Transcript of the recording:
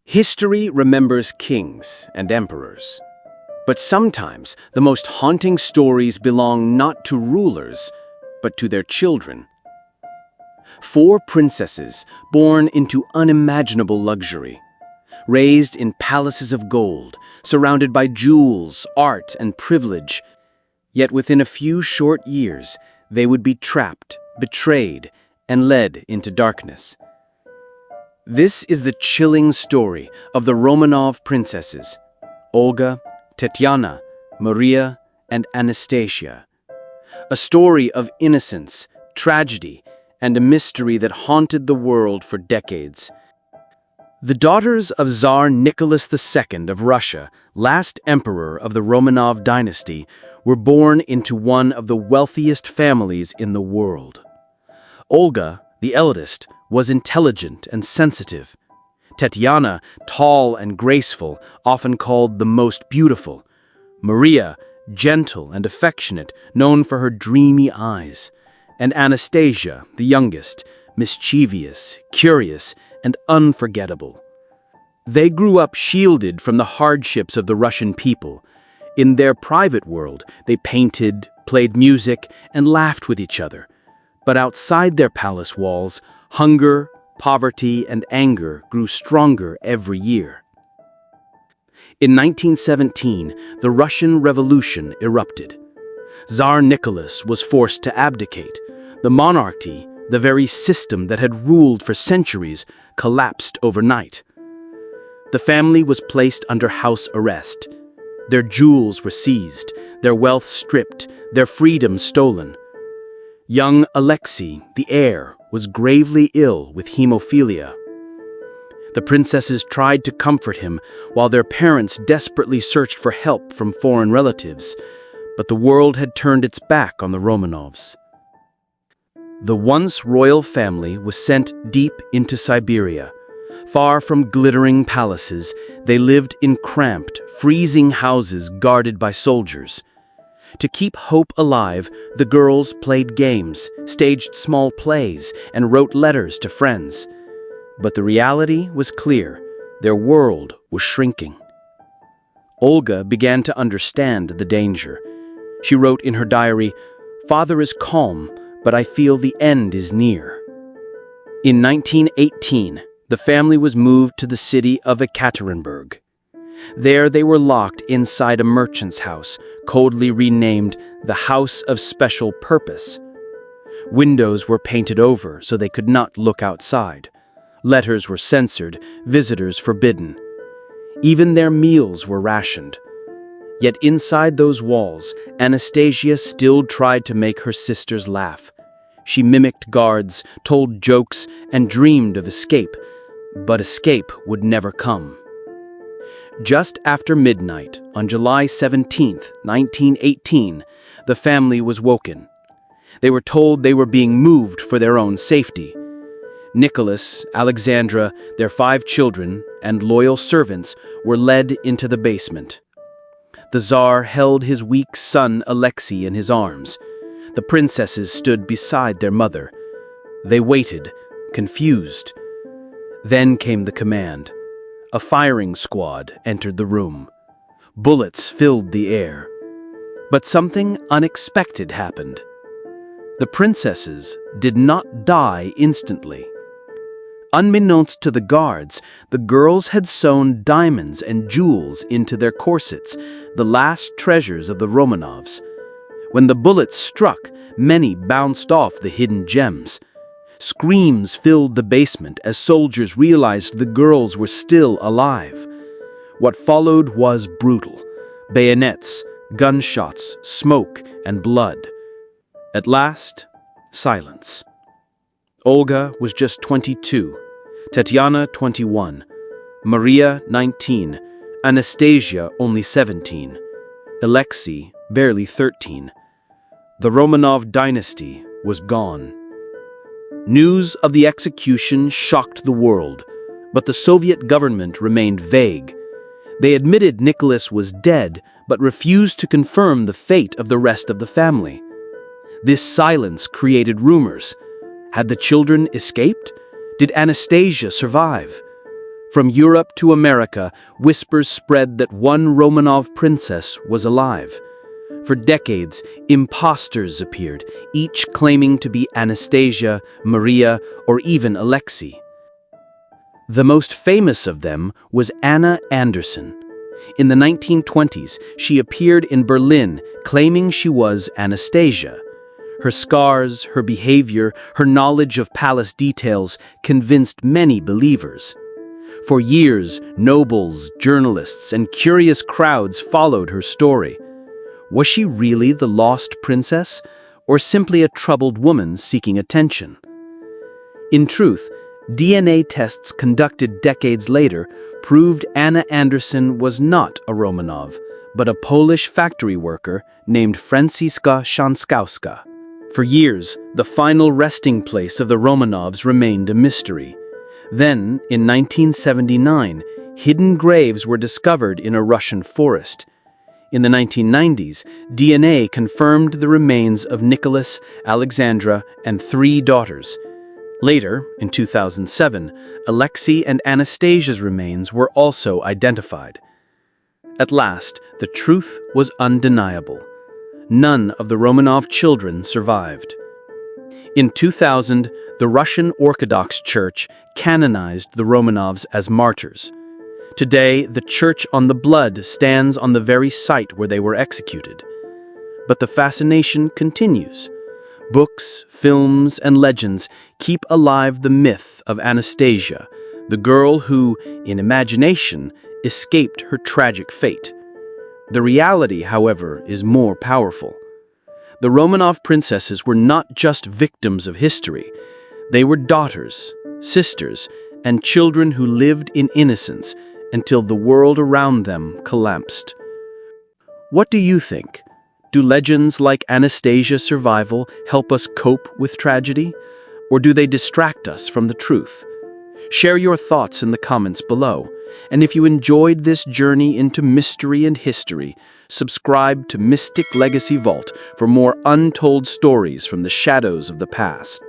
History remembers kings and emperors. But sometimes the most haunting stories belong not to rulers, but to their children. 4 princesses born into unimaginable luxury, raised in palaces of gold, surrounded by jewels, art, and privilege. Yet within a few short years, they would be trapped, betrayed, and led into darkness. This is the chilling story of the Romanov princesses, Olga, Tatiana, Maria, and Anastasia. A story of innocence, tragedy, and a mystery that haunted the world for decades. The daughters of Tsar Nicholas II of Russia, last emperor of the Romanov dynasty, were born into one of the wealthiest families in the world. Olga, the eldest, was intelligent and sensitive. Tatiana, tall and graceful, often called the most beautiful. Maria, gentle and affectionate, known for her dreamy eyes. And Anastasia, the youngest, mischievous, curious, and unforgettable. They grew up shielded from the hardships of the Russian people. In their private world, they painted, played music, and laughed with each other. But outside their palace walls, hunger, poverty, and anger grew stronger every year. In 1917, the Russian Revolution erupted. Tsar Nicholas was forced to abdicate. The monarchy, the very system that had ruled for centuries, collapsed overnight. The family was placed under house arrest. Their jewels were seized, their wealth stripped, their freedom stolen. Young Alexei, the heir, was gravely ill with hemophilia. The princesses tried to comfort him while their parents desperately searched for help from foreign relatives, but the world had turned its back on the Romanovs. The once royal family was sent deep into Siberia. Far from glittering palaces, they lived in cramped, freezing houses guarded by soldiers. To keep hope alive, the girls played games, staged small plays, and wrote letters to friends. But the reality was clear. Their world was shrinking. Olga began to understand the danger. She wrote in her diary, "Father is calm, but I feel the end is near." In 1918, the family was moved to the city of Ekaterinburg. There they were locked inside a merchant's house, coldly renamed the House of Special Purpose. Windows were painted over so they could not look outside. Letters were censored, visitors forbidden. Even their meals were rationed. Yet inside those walls, Anastasia still tried to make her sisters laugh. She mimicked guards, told jokes, and dreamed of escape, but escape would never come. Just after midnight, on July 17, 1918, the family was woken. They were told they were being moved for their own safety. Nicholas, Alexandra, their 5 children, and loyal servants were led into the basement. The Tsar held his weak son Alexei in his arms. The princesses stood beside their mother. They waited, confused. Then came the command. A firing squad entered the room. Bullets filled the air. But something unexpected happened. The princesses did not die instantly. Unbeknownst to the guards, the girls had sewn diamonds and jewels into their corsets, the last treasures of the Romanovs. When the bullets struck, many bounced off the hidden gems. Screams filled the basement as soldiers realized the girls were still alive. What followed was brutal. Bayonets, gunshots, smoke, and blood. At last, silence. Olga was just 22, Tatiana 21, Maria 19, Anastasia only 17, Alexei barely 13. The Romanov dynasty was gone. News of the execution shocked the world, but the Soviet government remained vague. They admitted Nicholas was dead, but refused to confirm the fate of the rest of the family. This silence created rumors. Had the children escaped? Did Anastasia survive? From Europe to America, whispers spread that one Romanov princess was alive. For decades, impostors appeared, each claiming to be Anastasia, Maria, or even Alexei. The most famous of them was Anna Anderson. In the 1920s, she appeared in Berlin claiming she was Anastasia. Her scars, her behavior, her knowledge of palace details convinced many believers. For years, nobles, journalists, and curious crowds followed her story. Was she really the lost princess, or simply a troubled woman seeking attention? In truth, DNA tests conducted decades later proved Anna Anderson was not a Romanov, but a Polish factory worker named Franciszka Szankowska. For years, the final resting place of the Romanovs remained a mystery. Then, in 1979, hidden graves were discovered in a Russian forest. In the 1990s, DNA confirmed the remains of Nicholas, Alexandra, and 3 daughters. Later, in 2007, Alexei and Anastasia's remains were also identified. At last, the truth was undeniable. None of the Romanov children survived. In 2000, the Russian Orthodox Church canonized the Romanovs as martyrs. Today, the Church on the Blood stands on the very site where they were executed. But the fascination continues. Books, films, and legends keep alive the myth of Anastasia, the girl who, in imagination, escaped her tragic fate. The reality, however, is more powerful. The Romanov princesses were not just victims of history. They were daughters, sisters, and children who lived in innocence until the world around them collapsed. What do you think? Do legends like Anastasia's survival help us cope with tragedy? Or do they distract us from the truth? Share your thoughts in the comments below. And if you enjoyed this journey into mystery and history, subscribe to Mystic Legacy Vault for more untold stories from the shadows of the past.